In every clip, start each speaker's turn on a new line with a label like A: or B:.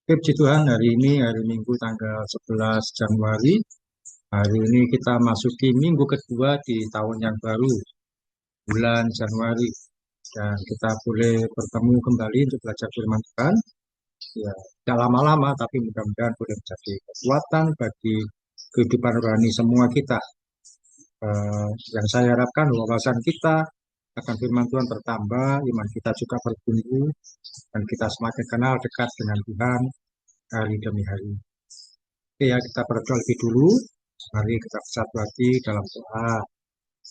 A: Puji Tuhan, hari ini hari Minggu tanggal 11 Januari. Hari ini kita masuki minggu kedua di tahun yang baru, bulan Januari. Dan kita boleh bertemu kembali untuk belajar firman Tuhan. Ya, tidak lama-lama, tapi mudah-mudahan boleh menjadi kekuatan bagi kehidupan rohani semua kita. Yang saya harapkan wawasan kita akan firman Tuhan bertambah, iman kita juga bertumbuh, dan kita semakin kenal dekat dengan Tuhan hari demi hari. Oke ya, kita berdoa lebih dulu. Mari kita bersatu hati dalam doa.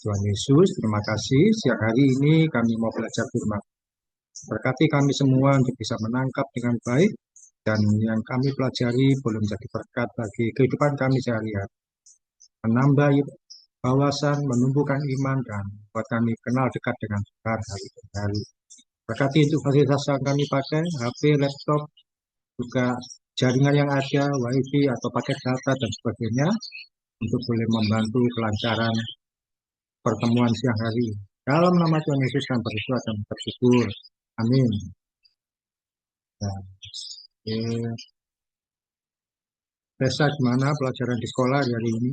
A: Tuhan Yesus, terima kasih. Siang hari ini kami mau belajar firman. Berkati kami semua untuk bisa menangkap dengan baik. Dan yang kami pelajari boleh menjadi berkat bagi kehidupan kami sehari-hari. Menambah wawasan, menumbuhkan iman, dan buat kami kenal dekat dengan Tuhan hari demi hari. Berkati untuk fasilitas yang kami pakai, HP, laptop, juga jaringan yang ada, wifi atau paket data dan sebagainya, untuk boleh membantu kelancaran pertemuan siang hari. Dalam nama Tuhan Yesus kami berdoa dan bersyukur. Amin. Nah, Resa, gimana pelajaran di sekolah hari ini?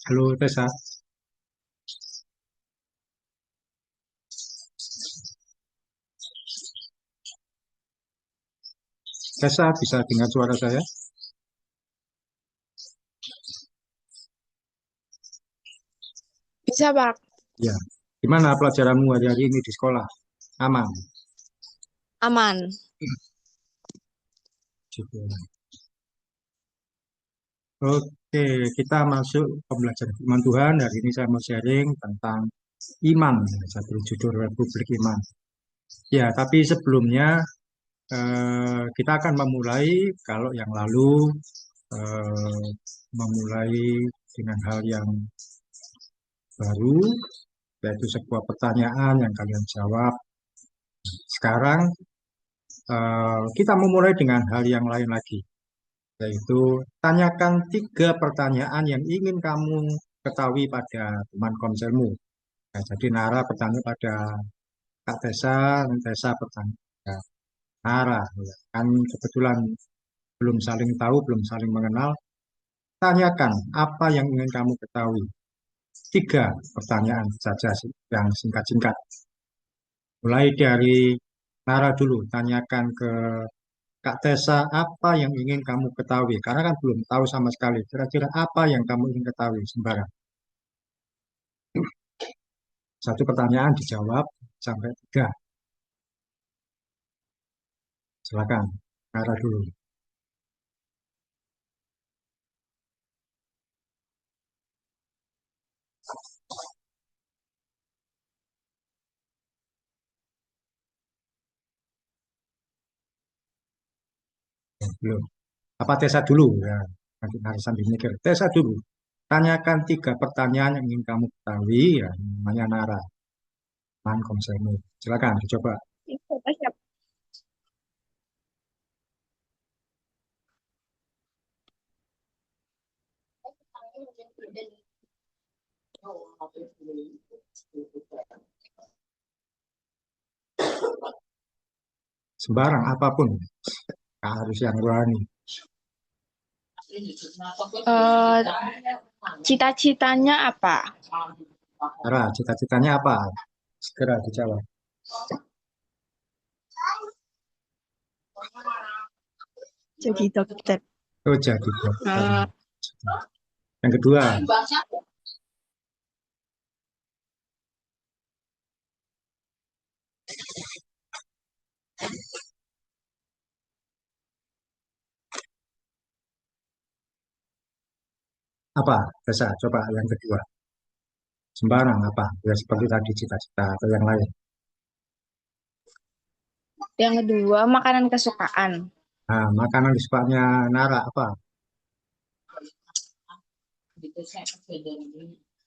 A: Halo Resa. Resa, bisa dengar suara saya?
B: Bisa, Pak.
A: Ya. Gimana pelajaranmu hari ini di sekolah? Aman?
B: Aman.
A: Oke, kita masuk pembelajaran firman Tuhan. Hari ini saya mau sharing tentang iman, satu judul Republik Iman. Ya, tapi sebelumnya kita akan memulai, kalau yang lalu eh, memulai dengan hal yang baru, yaitu sebuah pertanyaan yang kalian jawab. Sekarang kita memulai dengan hal yang lain lagi, yaitu tanyakan 3 pertanyaan yang ingin kamu ketahui pada teman konselmu. Nah, jadi Nara bertanya pada Kak Tessa, dan Tessa bertanya pada Nara. Ya. Kan kebetulan belum saling tahu, belum saling mengenal. Tanyakan apa yang ingin kamu ketahui. 3 pertanyaan saja yang singkat-singkat. Mulai dari Nara dulu, tanyakan ke Kak Tessa apa yang ingin kamu ketahui. Karena kan belum tahu sama sekali. Kira-kira apa yang kamu ingin ketahui sembarang. 1 pertanyaan dijawab sampai 3. Silakan, Nara dulu. Belum. Apa Tessa dulu? Ya, nanti Nara sambil mikir. Tessa dulu. Tanyakan 3 pertanyaan yang ingin kamu ketahui. Ya, namanya Nara. Man konselmu. Silakan, dicoba.
B: Siap.
A: Sembarang, apapun. Nggak harus yang rohani.
B: Eh, Cita-citanya apa?
A: Nara, cita-citanya apa? Segera dijawab.
B: Jadi dokter.
A: Oh, jadi dokter.
B: Eh,
A: Yang kedua, apa? Tessa, coba yang kedua. Sembarang apa? Ya seperti tadi cita-cita atau yang lain.
B: yang kedua, makanan kesukaan.
A: Nah, makanan disukanya Nara apa?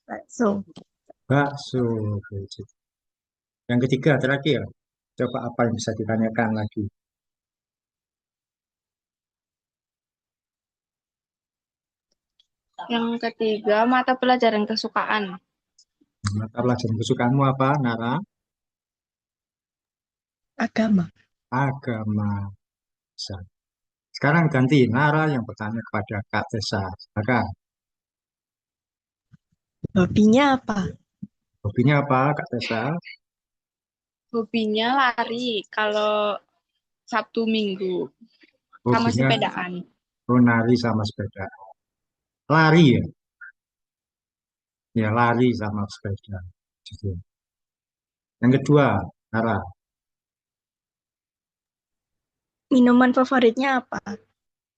B: Bakso.
A: Bakso. Yang ketiga, terakhir. Coba apa yang bisa ditanyakan lagi?
B: Yang ketiga, mata pelajaran kesukaan.
A: Mata pelajaran kesukaanmu apa, Nara?
B: Agama.
A: Agama. Bisa. Sekarang ganti Nara yang bertanya kepada Kak Tessa. Silakan.
B: Hobinya apa?
A: Hobinya apa, Kak Tessa?
B: Hobinya lari kalau Sabtu Minggu sama
A: Hobinya
B: sepedaan.
A: nari sama sepeda. Lari ya? Ya, lari sama sepeda. Gitu. Yang kedua, Nara.
B: Minuman favoritnya apa?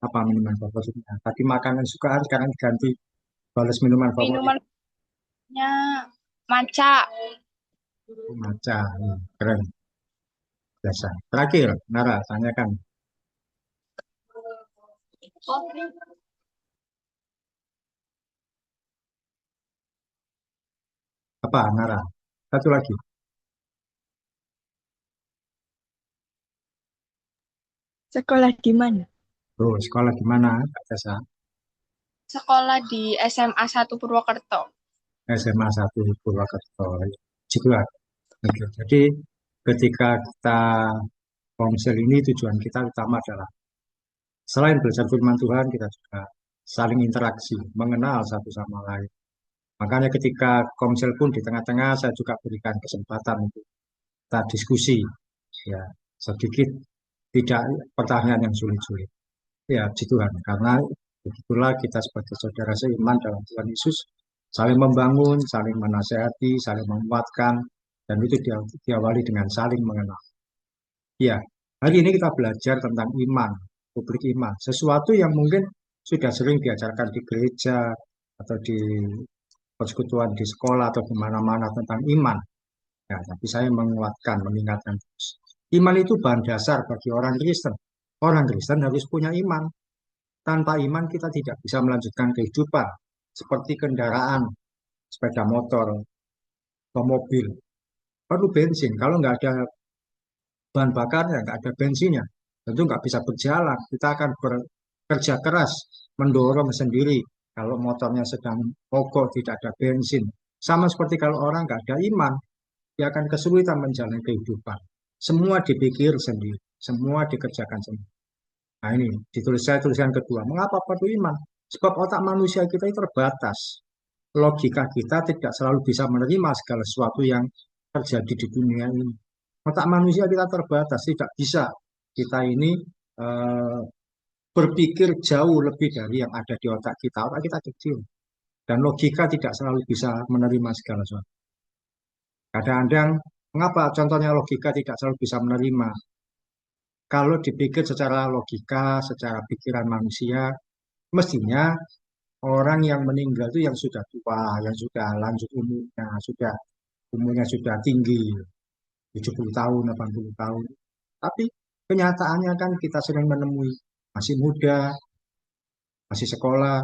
A: Apa minuman favoritnya? Tadi makanan sukaan, sekarang diganti balas minuman favorit.
B: Minumannya matcha.
A: Oh, maca. Keren. Biasa. Terakhir, Nara, tanyakan. Apa, Nara? Satu lagi.
B: Sekolah di mana?
A: Oh, sekolah di mana, Kak Tessa?
B: Sekolah di SMA 1 Purwokerto.
A: SMA 1 Purwokerto. Cikuak. Oke. Jadi, ketika kita Komsel ini tujuan kita utama adalah selain belajar firman Tuhan, kita juga saling interaksi, mengenal satu sama lain. Makanya ketika Komsel pun di tengah-tengah, saya juga berikan kesempatan untuk kita diskusi, ya sedikit tidak pertanyaan yang sulit-sulit. Ya, puji Tuhan. Karena begitulah kita sebagai saudara seiman dalam Tuhan Yesus, saling membangun, saling menasehati, saling menguatkan, dan itu diawali dengan saling mengenal. Ya, hari ini kita belajar tentang iman, publik iman. Sesuatu yang mungkin sudah sering diajarkan di gereja atau di persekutuan di sekolah atau di mana-mana tentang iman. Ya, tapi saya menguatkan, mengingatkan terus. Iman itu bahan dasar bagi orang Kristen. Orang Kristen harus punya iman. Tanpa iman kita tidak bisa melanjutkan kehidupan. Seperti kendaraan, sepeda motor, atau mobil. Perlu bensin. Kalau nggak ada bahan bakarnya, nggak ada bensinnya, tentu nggak bisa berjalan. Kita akan bekerja keras, mendorong sendiri. Kalau motornya sedang mogok, tidak ada bensin. Sama seperti kalau orang nggak ada iman, dia akan kesulitan menjalani kehidupan. Semua dipikir sendiri, semua dikerjakan sendiri. Nah ini ditulis saya tulisan kedua. Mengapa perlu iman? Sebab otak manusia kita itu terbatas. Logika kita tidak selalu bisa menerima segala sesuatu yang terjadi di dunia ini. Otak manusia kita terbatas, tidak bisa kita ini eh, berpikir jauh lebih dari yang ada di otak kita. Otak kita kecil dan logika tidak selalu bisa menerima segala sesuatu. Kadang-kadang mengapa contohnya logika tidak selalu bisa menerima? Kalau dipikir secara logika, secara pikiran manusia, mestinya orang yang meninggal itu yang sudah tua, yang sudah lanjut umurnya sudah tinggi, 70 tahun, 80 tahun. Tapi kenyataannya kan kita sering menemui masih muda, masih sekolah,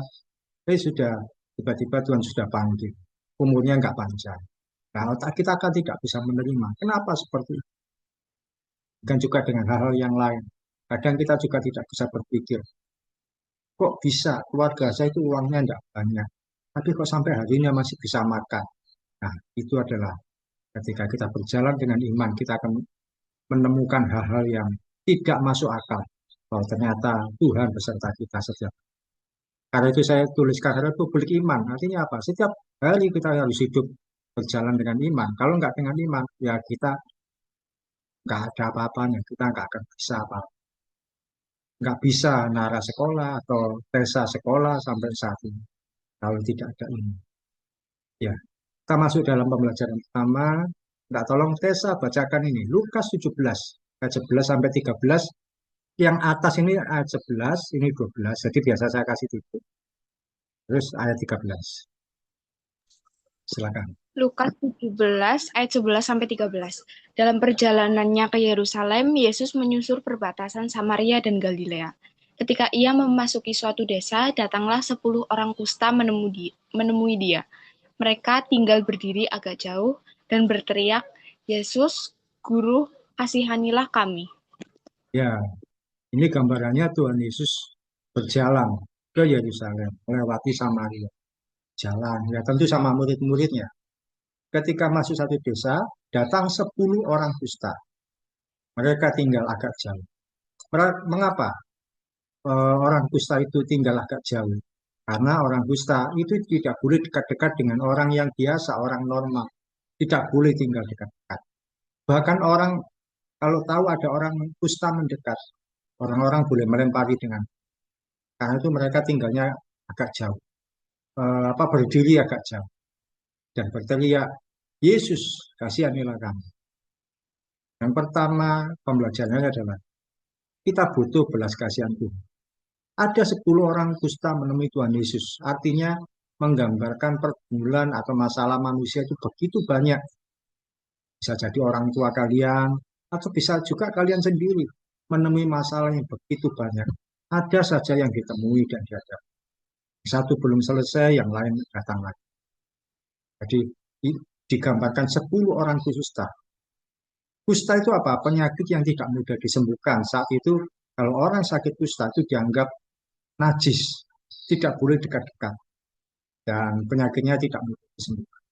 A: sudah tiba-tiba Tuhan sudah panggil. Umurnya nggak panjang. Nah, otak kita kan tidak bisa menerima. Kenapa seperti itu? Dan juga dengan hal-hal yang lain. Kadang kita juga tidak bisa berpikir, kok bisa keluarga saya itu uangnya tidak banyak, tapi kok sampai hari ini masih bisa makan. Nah, itu adalah ketika kita berjalan dengan iman, kita akan menemukan hal-hal yang tidak masuk akal. Bahwa ternyata Tuhan beserta kita setiap. Karena itu saya tuliskan karena publik iman. Artinya apa? Setiap hari kita harus hidup berjalan dengan iman. Kalau nggak dengan iman, ya kita nggak ada apa-apanya. Kita nggak akan bisa apa. Nggak bisa nara sekolah atau tesa sekolah sampai saat ini. Kalau tidak ada iman. Ya, kita masuk dalam pembelajaran pertama. Nggak tolong Tessa bacakan ini. Lukas 17, ayat 11 sampai 13. Yang atas ini ayat 11, ini 12. Jadi biasa saya kasih titik. Terus ayat 13. Silakan.
B: Lukas 17 ayat 11 sampai 13. Dalam perjalanannya ke Yerusalem, Yesus menyusur perbatasan Samaria dan Galilea. Ketika ia memasuki suatu desa, datanglah 10 orang kusta menemui dia. Mereka tinggal berdiri agak jauh dan berteriak, Yesus, Guru, kasihanilah kami.
A: Ya, ini gambarannya Tuhan Yesus berjalan. ke Yerusalem, melewati Samaria, jalan, ya tentu sama murid-muridnya. Ketika masuk satu desa, datang 10 orang kusta. Mereka tinggal agak jauh. Mengapa orang kusta itu tinggal agak jauh? Karena orang kusta itu tidak boleh dekat-dekat dengan orang yang biasa, orang normal. Tidak boleh tinggal dekat-dekat. Bahkan orang kalau tahu ada orang kusta mendekat, orang-orang boleh melempari dengan. Karena itu mereka tinggalnya agak jauh. Berdiri agak jauh dan berteriak, Yesus, kasihanilah kami. Yang pertama pembelajarannya adalah kita butuh belas kasihan Tuhan. Ada 10 orang kusta menemui Tuhan Yesus. Artinya menggambarkan pergumulan atau masalah manusia itu begitu banyak. Bisa jadi orang tua kalian, atau bisa juga kalian sendiri menemui masalah yang begitu banyak. Ada saja yang ditemui dan dihadapi. Satu belum selesai, yang lain datang lagi. Jadi digambarkan 10 orang kusta. Kusta itu apa? Penyakit yang tidak mudah disembuhkan. Saat itu kalau orang sakit kusta itu dianggap najis, tidak boleh dekat-dekat, dan penyakitnya tidak mudah disembuhkan.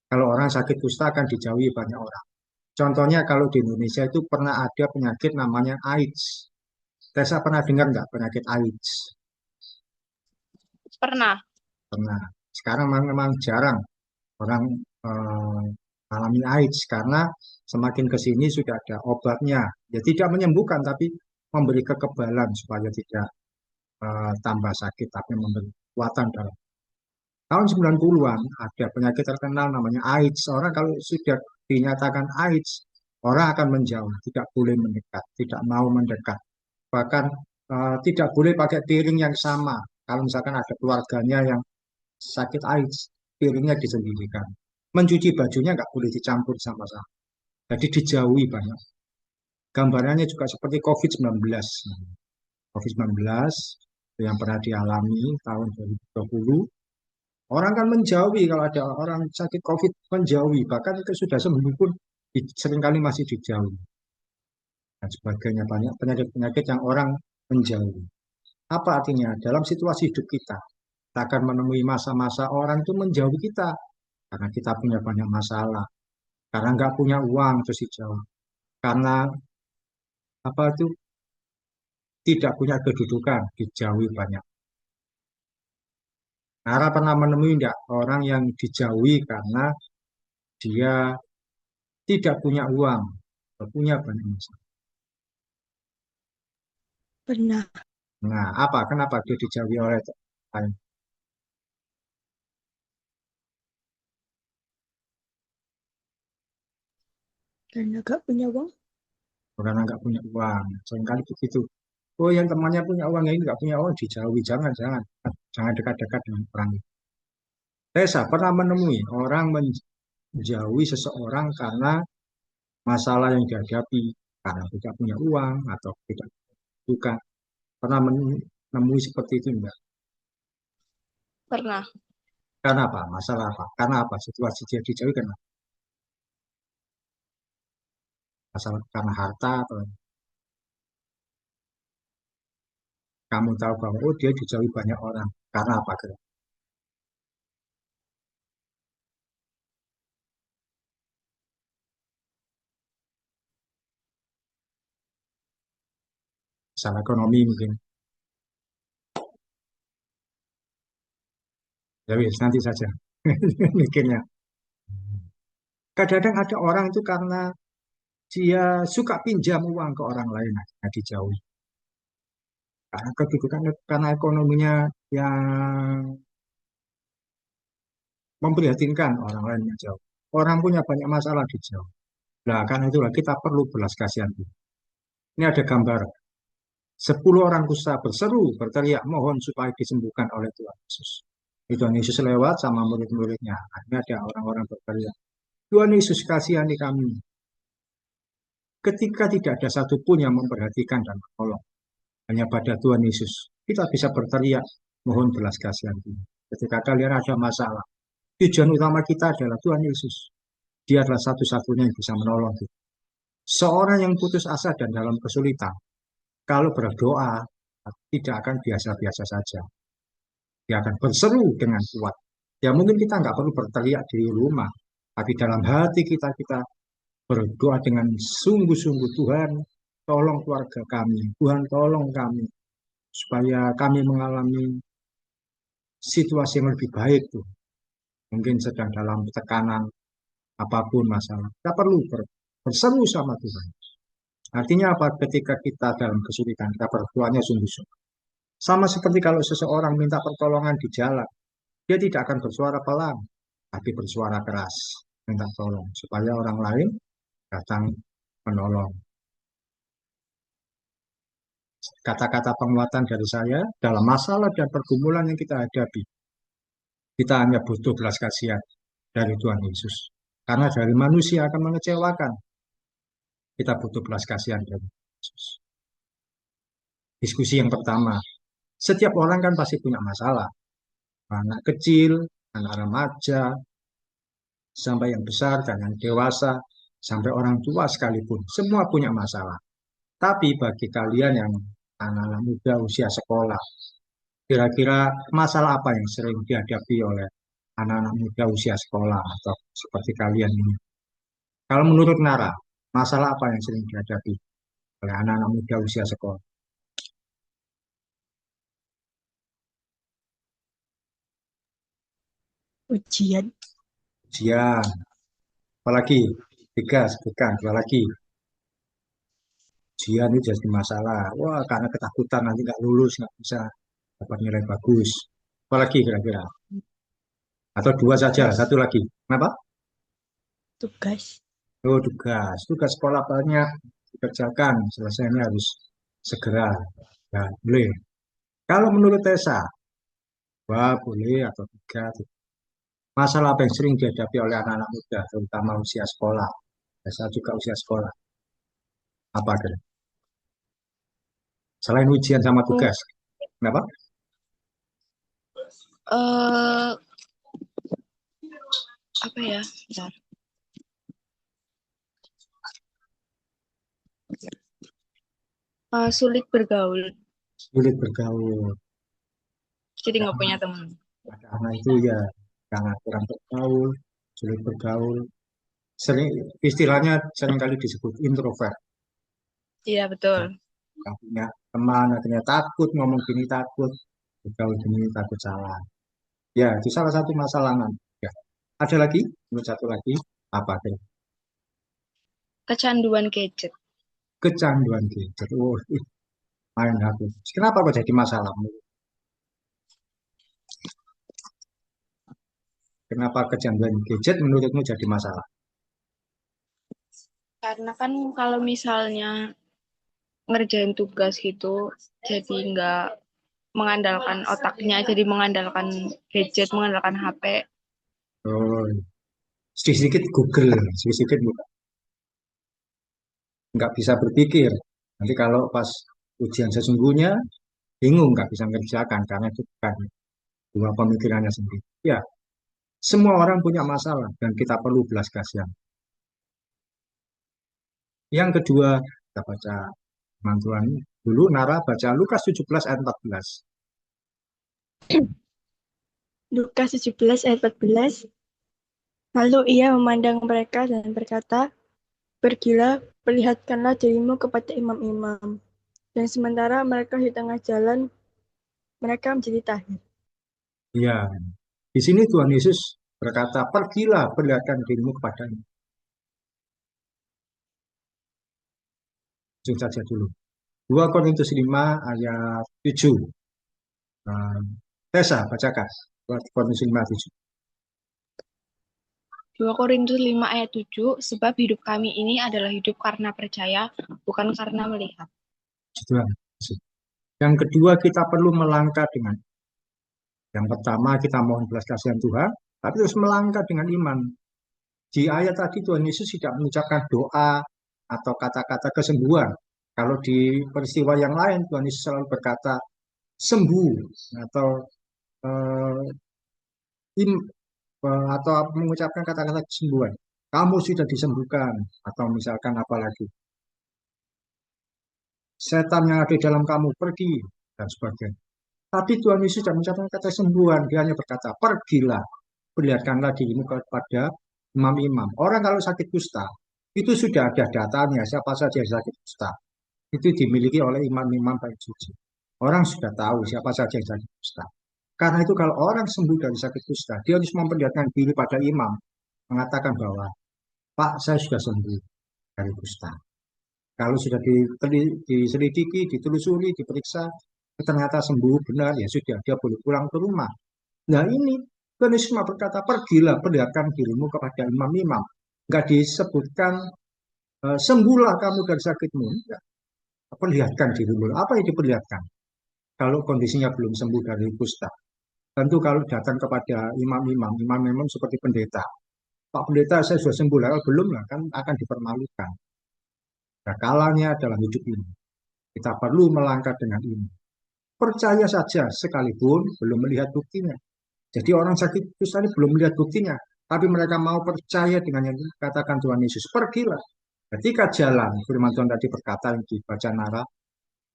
A: Kalau orang sakit kusta akan dijauhi banyak orang. Contohnya kalau di Indonesia itu pernah ada penyakit namanya AIDS. Tessa pernah dengar nggak penyakit AIDS?
B: Pernah.
A: Pernah. Sekarang memang jarang orang alami AIDS karena semakin ke sini sudah ada obatnya. Ya tidak menyembuhkan tapi memberi kekebalan supaya tidak tambah sakit tapi memberi kekuatan dalam. Tahun 90-an ada penyakit terkenal namanya AIDS. Orang kalau sudah dinyatakan AIDS, orang akan menjauh, tidak boleh mendekat, tidak mau mendekat. Bahkan tidak boleh pakai piring yang sama. Kalau misalkan ada keluarganya yang sakit AIDS, piringnya disembunyikan. Mencuci bajunya nggak boleh dicampur sama-sama. Jadi dijauhi banyak. Gambarannya juga seperti COVID-19. COVID-19 yang pernah dialami tahun 2020. Orang kan menjauhi kalau ada orang sakit COVID menjauhi. Bahkan itu sudah sembuh pun seringkali masih dijauhi. Dan sebagainya banyak penyakit-penyakit yang orang menjauhi. Apa artinya? Dalam situasi hidup kita akan menemui masa-masa orang itu menjauhi kita. Karena kita punya banyak masalah. Karena nggak punya uang terus dijauh. Karena apa itu tidak punya kedudukan dijauhi banyak. Nara pernah menemui enggak orang yang dijauhi karena dia tidak punya uang, atau punya banyak masalah.
B: Pernah.
A: Nah, kenapa dia dijauhi oleh lain?
B: Karena gak punya uang.
A: Karena nggak punya uang. Seringkali begitu. Oh, yang temannya punya uang, yang ini nggak punya uang, dijauhi. Jangan, jangan. Jangan dekat-dekat dengan orang itu. Tessa pernah menemui orang menjauhi seseorang karena masalah yang dihadapi. Karena tidak punya uang atau tidak suka. Pernah menemui seperti itu enggak?
B: Pernah.
A: Karena apa? Masalah apa? Karena apa? Situasi dia dijauhi karena masalah karena harta atau kamu tahu bahwa oh dia dijauhi banyak orang. Karena apa? Masalah ekonomi mungkin. Ya wis, nanti saja mikirnya. Kadang-kadang ada orang itu karena dia suka pinjam uang ke orang lain, nah dijauhi. Karena kedudukan, karena ekonominya yang memprihatinkan orang lain yang jauh. Orang punya banyak masalah dijauh. Nah, karena itulah kita perlu belas kasihan. Ini ada gambar 10 orang kusta berseru, berteriak, mohon supaya disembuhkan oleh Tuhan Yesus. Tuhan Yesus lewat sama murid-muridnya. Akhirnya ada orang-orang berteriak, Tuhan Yesus kasihani kami. Ketika tidak ada satupun yang memperhatikan dan menolong, hanya pada Tuhan Yesus, kita bisa berteriak, mohon belas kasihan Tuhan. Ketika kalian ada masalah, tujuan utama kita adalah Tuhan Yesus. Dia adalah satu-satunya yang bisa menolong kita. Seorang yang putus asa dan dalam kesulitan, kalau berdoa, tidak akan biasa-biasa saja. Dia akan berseru dengan kuat. Ya mungkin kita nggak perlu berteriak di rumah, tapi dalam hati kita berdoa dengan sungguh-sungguh, Tuhan, tolong keluarga kami, Tuhan tolong kami, supaya kami mengalami situasi yang lebih baik tuh. Mungkin sedang dalam tekanan apapun masalah. Kita perlu berseru sama Tuhan. Artinya apa? Ketika kita dalam kesulitan, kita berdoanya sungguh-sungguh. Sama seperti kalau seseorang minta pertolongan di jalan, dia tidak akan bersuara pelan, tapi bersuara keras, minta tolong, supaya orang lain datang menolong. Kata-kata penguatan dari saya dalam masalah dan pergumulan yang kita hadapi, kita hanya butuh belas kasihan dari Tuhan Yesus. Karena dari manusia akan mengecewakan, kita butuh belas kasihan dari Yesus. Diskusi yang pertama, setiap orang kan pasti punya masalah. Anak kecil, anak remaja, sampai yang besar dan yang dewasa, sampai orang tua sekalipun, semua punya masalah. Tapi bagi kalian yang anak-anak muda usia sekolah, kira-kira masalah apa yang sering dihadapi oleh anak-anak muda usia sekolah atau seperti kalian ini? Kalau menurut Nara, masalah apa yang sering dihadapi oleh anak-anak muda usia sekolah?
C: Ujian.
A: Ujian, apalagi tiga sebutkan dua lagi. Ujian itu jadi masalah. Wah, karena ketakutan nanti nggak lulus, nggak bisa dapat nilai bagus. Apalagi kira-kira? Atau dua saja,
C: Tugas.
A: satu lagi. Kenapa?
C: Tugas.
A: Oh, tugas. Tugas sekolah banyak dikerjakan. Selesainya harus segera. Ya, boleh. Kalau menurut Tessa, dua boleh atau tiga. Masalah apa yang sering dihadapi oleh anak-anak muda, terutama usia sekolah. Tessa juga usia sekolah. Apa kira? Selain ujian sama tugas. Kenapa?
B: eh apa ya? Bentar. Sulit bergaul,
A: Sulit bergaul.
B: jadi nggak
A: Karena
B: punya teman.
A: ada anak itu ya sangat kurang bergaul, sulit bergaul. Sering, istilahnya seringkali disebut introvert.
B: Iya betul.
A: Nggak punya teman, akhirnya takut ngomong gini, takut bergaul gini, takut salah. Ya, itu salah satu masalah nanti. Ya. Ada lagi? Menurut satu lagi, apa? Kira?
B: Kecanduan gadget.
A: Kecanduan gadget. Oh, main HP. Kenapa kok jadi masalah? Kenapa kecanduan gadget menurutmu jadi masalah?
B: Karena kan kalau misalnya ngerjain tugas gitu, jadi nggak mengandalkan otaknya, jadi mengandalkan gadget, mengandalkan HP.
A: Oh, sedikit-sedikit Google, sedikit-sedikit nggak bisa berpikir. Nanti kalau pas ujian sesungguhnya, bingung, nggak bisa mengerjakan karena itu bukan dua pemikirannya sendiri. Ya, semua orang punya masalah dan kita perlu belas kasihan. Yang kedua, kita baca mantuan dulu, Nara baca Lukas 17 ayat 14.
C: Lukas 17 ayat 14. Lalu ia memandang mereka dan berkata, pergilah, perlihatkanlah dirimu kepada imam-imam. Dan sementara mereka di tengah jalan, mereka menjadi tahir.
A: Ya, di sini Tuhan Yesus berkata, pergilah perlihatkan dirimu kepadanya. Langsung saja dulu. 2 Korintus 5 ayat 7. Nah, Tessa, bacakan. 2 Korintus 5 ayat 7.
B: 2 Korintus 5 ayat 7, sebab hidup kami ini adalah hidup karena percaya, bukan karena melihat.
A: Tuhan. Yang kedua, kita perlu melangkah dengan. Yang pertama, kita mohon belas kasihan Tuhan, tapi terus melangkah dengan iman. Di ayat tadi Tuhan Yesus tidak mengucapkan doa atau kata-kata kesembuhan. Kalau di peristiwa yang lain Tuhan Yesus selalu berkata sembuh atau eh, atau mengucapkan kata-kata kesembuhan. Kamu sudah disembuhkan atau misalkan apa lagi? Setan yang ada di dalam kamu pergi dan sebagainya. Tapi Tuhan Yesus tidak mengucapkan kata sembuhan. Dia hanya berkata, pergilah, perlihatkanlah dirimu kepada imam-imam. Orang kalau sakit kusta, itu sudah ada datanya, siapa saja yang sakit kusta. Itu dimiliki oleh imam-imam baik suci. Orang sudah tahu siapa saja yang sakit kusta. Karena itu kalau orang sembuh dari sakit kusta, dia harus memperlihatkan diri pada imam, mengatakan bahwa, Pak, saya sudah sembuh dari kusta. Kalau sudah diselidiki, ditelusuri, diperiksa, ternyata sembuh benar, ya sudah, dia boleh pulang ke rumah. Nah ini, Tuhan Yesus berkata, pergilah, perlihatkan dirimu kepada imam-imam. Enggak disebutkan, sembuhlah kamu dari sakitmu. Enggak. Perlihatkan dirimu. Apa yang diperlihatkan? Kalau kondisinya belum sembuh dari kusta. Tentu kalau datang kepada imam-imam, imam-imam seperti pendeta. Pak pendeta, saya sudah sembuh. Kalau belum lah, kan akan dipermalukan. Nah, kalanya dalam hidup ini. Kita perlu melangkah dengan ini. Percaya saja sekalipun belum melihat buktinya. Jadi orang sakit kusta ini belum melihat buktinya. Tapi mereka mau percaya dengan yang dikatakan Tuhan Yesus. Pergilah. Ketika jalan, firman Tuhan tadi berkata yang dibaca Nara,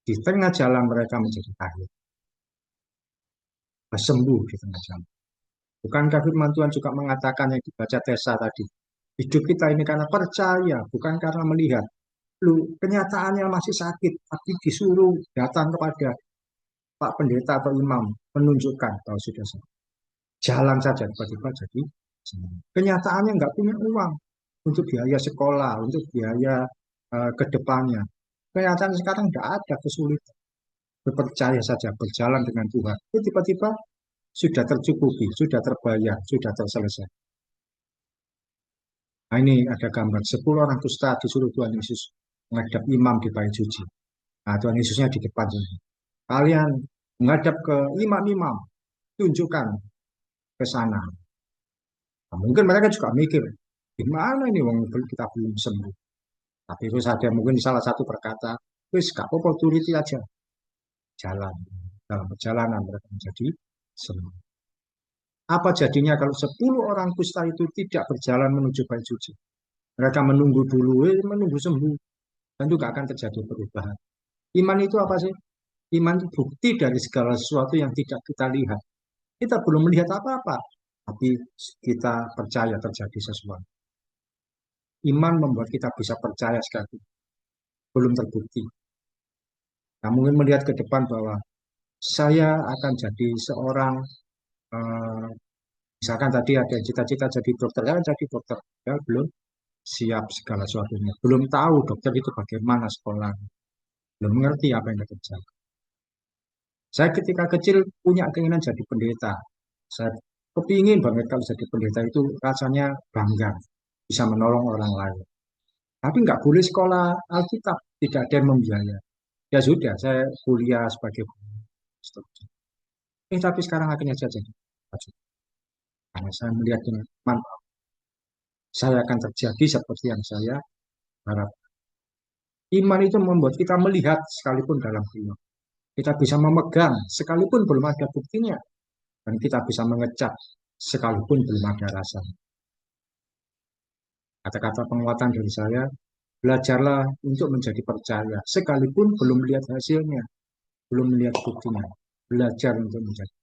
A: di tengah jalan mereka menjadi kaya. Sembuh di tengah jalan. Bukankah firman Tuhan juga mengatakan yang dibaca Tesa tadi? Hidup kita ini karena percaya, bukan karena melihat. Lu kenyataannya masih sakit, tapi disuruh datang kepada Pak Pendeta atau Imam menunjukkan bahwa sudah sembuh. Jalan saja tiba-tiba jadi sembuh. Kenyataannya nggak punya uang untuk biaya sekolah, untuk biaya ke depannya. Kenyataan sekarang nggak ada kesulitan. Percaya saja berjalan dengan Tuhan. Itu tiba-tiba sudah tercukupi, sudah terbayar, sudah terselesai. Nah ini ada gambar 10 orang kusta disuruh Tuhan Yesus menghadap imam di bait suci. Nah Tuhan Yesusnya di depan sini. Kalian menghadap ke imam-imam, tunjukkan ke sana. Nah, mungkin mereka juga mikir, gimana ini wong kita belum sembuh. Tapi terus ada mungkin salah satu berkata, wis gak apa-apa turuti aja. Jalan. Dalam perjalanan mereka menjadi sembuh. Apa jadinya kalau 10 orang kusta itu tidak berjalan menuju bait suci? Mereka menunggu dulu, menunggu sembuh. Tentu gak akan terjadi perubahan. Iman itu apa sih? Iman itu bukti dari segala sesuatu yang tidak kita lihat. Kita belum melihat apa-apa, tapi kita percaya terjadi sesuatu. Iman membuat kita bisa percaya sekali. Belum terbukti. Nah, mungkin melihat ke depan bahwa saya akan jadi seorang, eh, misalkan tadi ada cita-cita jadi dokter, ya jadi dokter. Ya belum siap segala sesuatunya. Belum tahu dokter itu bagaimana sekolah. Belum mengerti apa yang terjadi. Saya ketika kecil punya keinginan jadi pendeta. Saya kepingin banget kalau jadi pendeta itu rasanya bangga, bisa menolong orang lain. Tapi nggak boleh sekolah Alkitab, tidak ada yang membiayai. Ya sudah, saya kuliah sebagai guru. Tapi sekarang akhirnya saya jadi maju. Karena saya melihat dengan manfaat. Saya akan terjadi seperti yang saya harap. Iman itu membuat kita melihat sekalipun dalam gelap. Kita bisa memegang sekalipun belum ada buktinya. Dan kita bisa mengecap sekalipun belum ada rasa. Kata-kata penguatan dari saya, belajarlah untuk menjadi percaya, sekalipun belum melihat hasilnya, belum melihat buktinya. Belajar untuk menjadi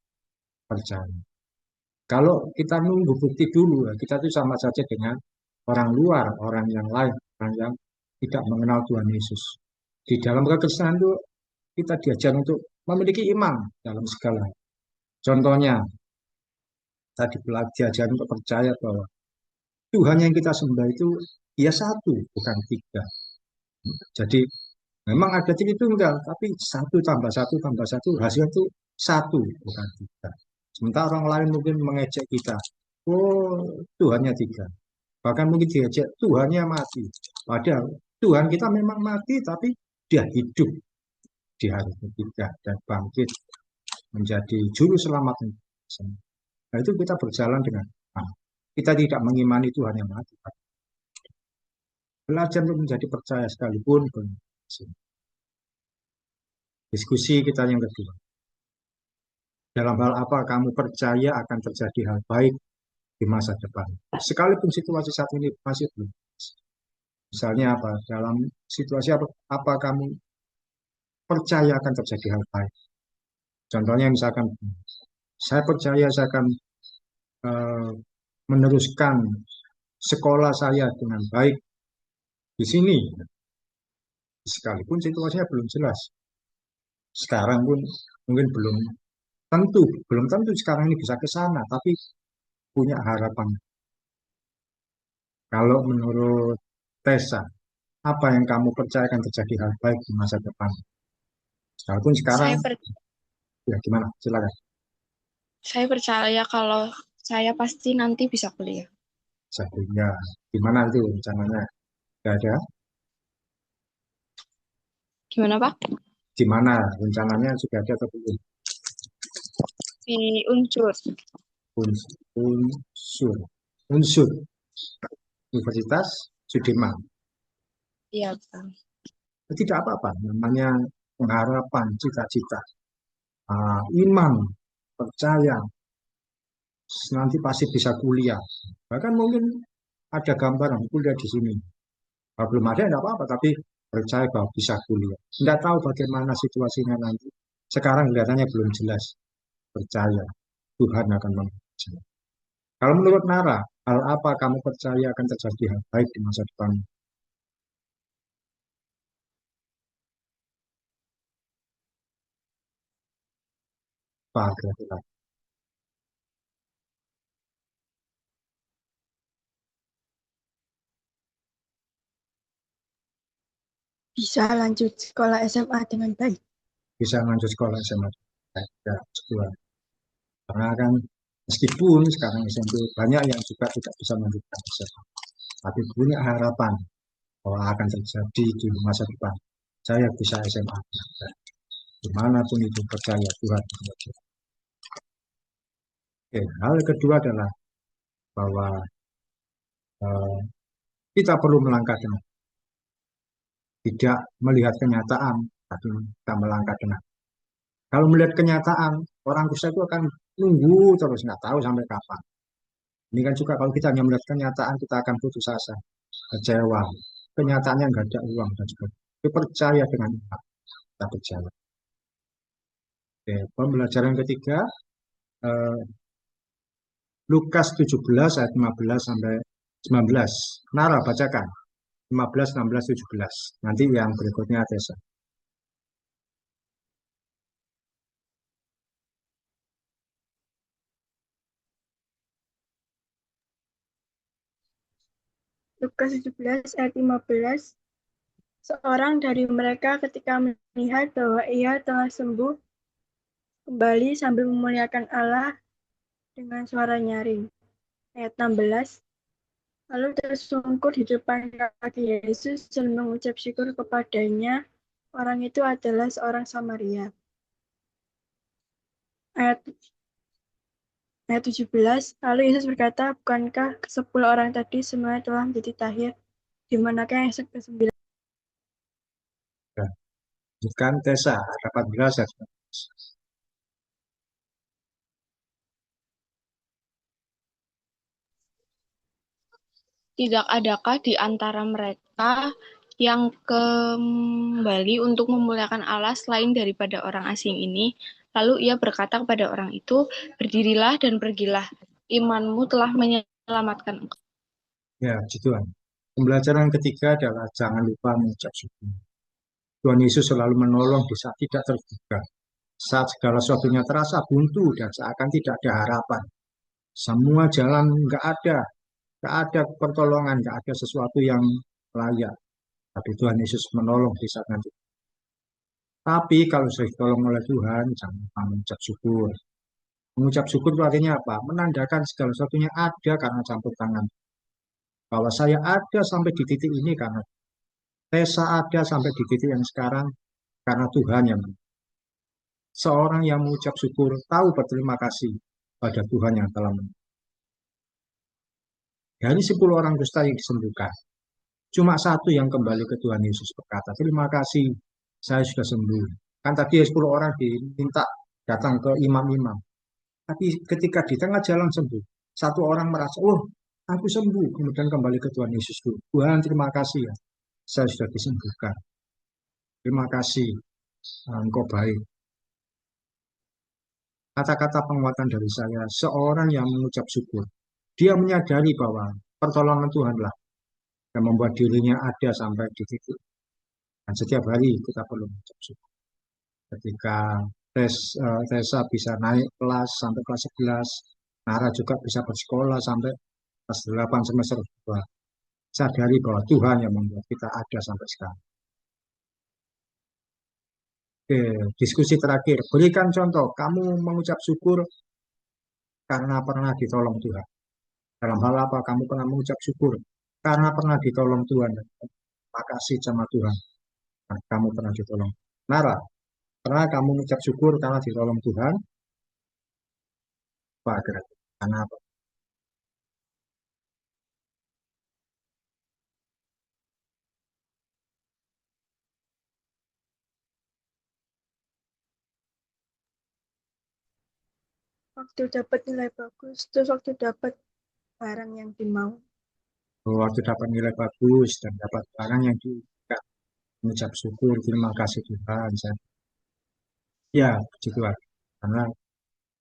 A: percaya. Kalau kita nunggu bukti dulu, kita itu sama saja dengan orang luar, orang yang lain, orang yang tidak mengenal Tuhan Yesus. Di dalam kekristenan itu kita diajar untuk memiliki iman dalam segala. Contohnya, tadi diajar untuk percaya bahwa Tuhan yang kita sembah itu dia satu, bukan tiga. Jadi memang ada tunggal, tapi satu tambah satu, hasil itu satu, bukan tiga. Sementara orang lain mungkin mengejek kita, oh Tuhannya tiga. Bahkan mungkin diejek, Tuhannya mati. Padahal Tuhan kita memang mati, tapi dia hidup di hari ketiga dan bangkit menjadi juru selamat. Nah itu kita berjalan dengan kita tidak mengimani Tuhan yang mati. Belajar untuk menjadi percaya sekalipun. Diskusi kita yang kedua. Dalam hal apa kamu percaya akan terjadi hal baik di masa depan? Sekalipun situasi saat ini masih belum. Misalnya apa? Dalam situasi apa kamu percaya akan terjadi hal baik? Contohnya misalkan, saya percaya saya akan eh, meneruskan sekolah saya dengan baik di sini, sekalipun situasinya belum jelas. Sekarang pun mungkin belum tentu sekarang ini bisa ke sana, tapi punya harapan. Kalau menurut Tessa, apa yang kamu percaya akan terjadi hal baik di masa depan? Sekalipun sekarang,
B: Saya per-
A: ya gimana? Silakan.
B: saya percaya kalau saya pasti nanti bisa kuliah.
A: Sehingga gimana itu rencananya? Tidak ada?
B: Gimana, Pak?
A: Gimana rencananya sudah ada atau belum?
B: Di Unsur.
A: Unsur, unsur Universitas Sudirman.
B: Iya, Pak.
A: Tidak apa-apa, namanya pengharapan, cita-cita, iman, percaya, nanti pasti bisa kuliah. Bahkan mungkin ada gambaran kuliah di sini. Kalau belum ada, tidak apa-apa, tapi percaya bahwa bisa kuliah. Tidak tahu bagaimana situasinya nanti. Sekarang kelihatannya belum jelas. Percaya, Tuhan akan mempercaya. Kalau menurut Nara, hal apa kamu percaya akan terjadi hal baik di masa depan? Pak, kira-kira.
C: Bisa lanjut sekolah SMA dengan baik.
A: Bisa lanjut sekolah SMA. Ya, sekolah. Karena kan meskipun sekarang SMP banyak yang juga tidak bisa melanjutkan SMA, tapi punya harapan bahwa akan terjadi di masa depan. Saya bisa SMA. Dimanapun itu percaya Tuhan. Oke, hal kedua adalah bahwa eh, kita perlu melangkah dengan tidak melihat kenyataan, tapi kita melangkah dengan. Kalau melihat kenyataan, orang Kristen itu akan nunggu terus nggak tahu sampai kapan. Ini kan juga kalau kita hanya melihat kenyataan, kita akan putus asa, kecewa. Kenyataannya nggak ada uang dan sebagainya. Tapi percaya dengan Tuhan, kita berjalan. Oke, pembelajaran ketiga, eh, Lukas 17 ayat 15 sampai 19. Nara bacakan 15, 16, 17. Nanti yang berikutnya Tessa.
C: Lukas 17 ayat 15. Seorang dari mereka ketika melihat bahwa ia telah sembuh, kembali sambil memuliakan Allah dengan suara nyaring. Ayat 16. Lalu tersungkur di depan kaki Yesus dan mengucap syukur kepadanya. Orang itu adalah seorang Samaria. Ayat Ayat 17, lalu Yesus berkata, bukankah 10 orang tadi semuanya telah menjadi tahir, di manakah yang ke-9?
A: Ya, bukan Tessa, ada 14 ayat 19.
B: Tidak adakah di antara mereka yang kembali untuk memuliakan Allah selain daripada orang asing ini? Lalu ia berkata kepada orang itu, berdirilah dan pergilah, imanmu telah menyelamatkan engkau.
A: Ya, gitu. Pembelajaran ketiga adalah jangan lupa mengucap syukur. Tuhan Yesus selalu menolong di saat tidak terduga. Saat segala sesuatunya terasa buntu dan seakan tidak ada harapan. Semua jalan nggak ada pertolongan, nggak ada sesuatu yang layak. Tapi Tuhan Yesus menolong di saat nanti. Tapi kalau sudah ditolong oleh Tuhan, jangan lupa mengucap syukur. Mengucap syukur itu artinya apa? Menandakan segala sesuatunya ada karena campur tangan. Bahwa saya ada sampai di titik ini karena Tessa ada sampai di titik yang sekarang karena Tuhan yang seorang yang mengucap syukur tahu berterima kasih pada Tuhan yang telah menolong. Dari 10 orang kusta yang disembuhkan, cuma satu yang kembali ke Tuhan Yesus berkata, terima kasih, saya sudah sembuh. Kan tadi 10 orang diminta datang ke imam-imam. Tapi ketika di tengah jalan sembuh, satu orang merasa, oh aku sembuh. Kemudian kembali ke Tuhan Yesus dulu. Tuhan terima kasih ya, saya sudah disembuhkan. Terima kasih, engkau baik. Kata-kata penguatan dari saya, seorang yang mengucap syukur, dia menyadari bahwa pertolongan Tuhanlah yang membuat dirinya ada sampai di titik. Dan setiap hari kita perlu mengucap syukur. Ketika Tessa bisa naik kelas sampai kelas 11, Nara juga bisa bersekolah sampai kelas 8 semester 2. Sadari bahwa Tuhan yang membuat kita ada sampai sekarang. Oke, diskusi terakhir. Berikan contoh, kamu mengucap syukur karena pernah ditolong Tuhan. Dalam hal apa kamu pernah mengucap syukur? Karena pernah ditolong Tuhan. Makasih sama Tuhan. Nah, kamu pernah ditolong. Nara, pernah kamu mengucap syukur karena ditolong Tuhan? Pak, karena apa?
C: Waktu dapat nilai bagus, terus waktu dapat barang yang dimau.
A: Waktu dapat nilai bagus dan dapat barang yang diinginkan, mengucap syukur, terima kasih Tuhan. Ya, puji Tuhan. Karena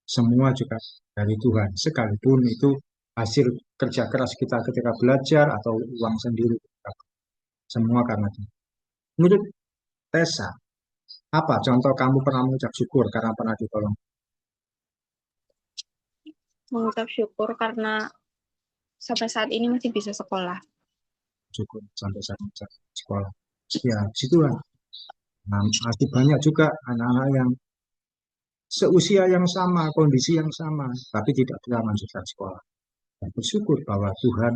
A: semua juga dari Tuhan. Sekalipun itu hasil kerja keras kita ketika belajar atau uang sendiri. Semua karena Tuhan. Menurut Tessa, apa contoh kamu pernah mengucap syukur karena pernah ditolong?
B: Mengucap syukur karena sampai saat ini masih bisa sekolah.
A: Syukur sampai saat sekolah. Ya, puji Tuhan. Nah, masih banyak juga anak-anak yang seusia yang sama, kondisi yang sama, tapi tidak bisa melanjutkan sekolah. Dan bersyukur bahwa Tuhan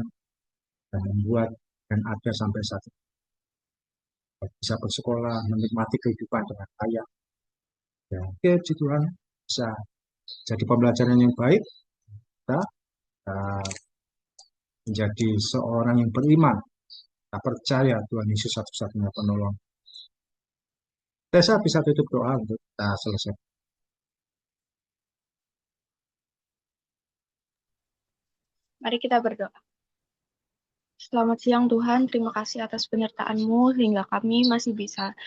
A: yang membuat dan ada sampai saat ini. Bisa bersekolah, menikmati kehidupan dengan layak. Ya, oke, puji Tuhan bisa jadi pembelajaran yang baik. Kita menjadi seorang yang beriman. Kita percaya Tuhan Yesus satu-satunya penolong. Tessa bisa tutup doa untuk kita selesai.
B: Mari kita berdoa. Selamat siang Tuhan, terima kasih atas penyertaan-Mu sehingga kami masih bisa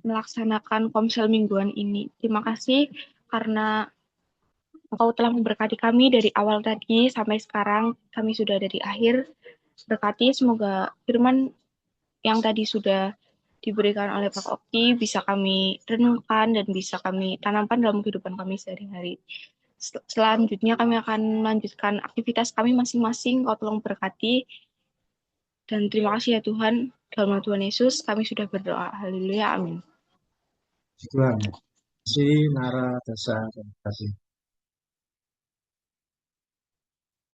B: melaksanakan komsel mingguan ini. Terima kasih karena Engkau telah memberkati kami dari awal tadi sampai sekarang, kami sudah ada di akhir. Berkati semoga firman yang tadi sudah diberikan oleh Pak Okti bisa kami renungkan dan bisa kami tanamkan dalam kehidupan kami sehari-hari. Selanjutnya kami akan melanjutkan aktivitas kami masing-masing. Kau tolong berkati. Dan terima kasih ya Tuhan, dalam nama Tuhan Yesus kami sudah berdoa. Haleluya, amin.
A: Tuhan, terima kasih Nara, Tessa, terima kasih.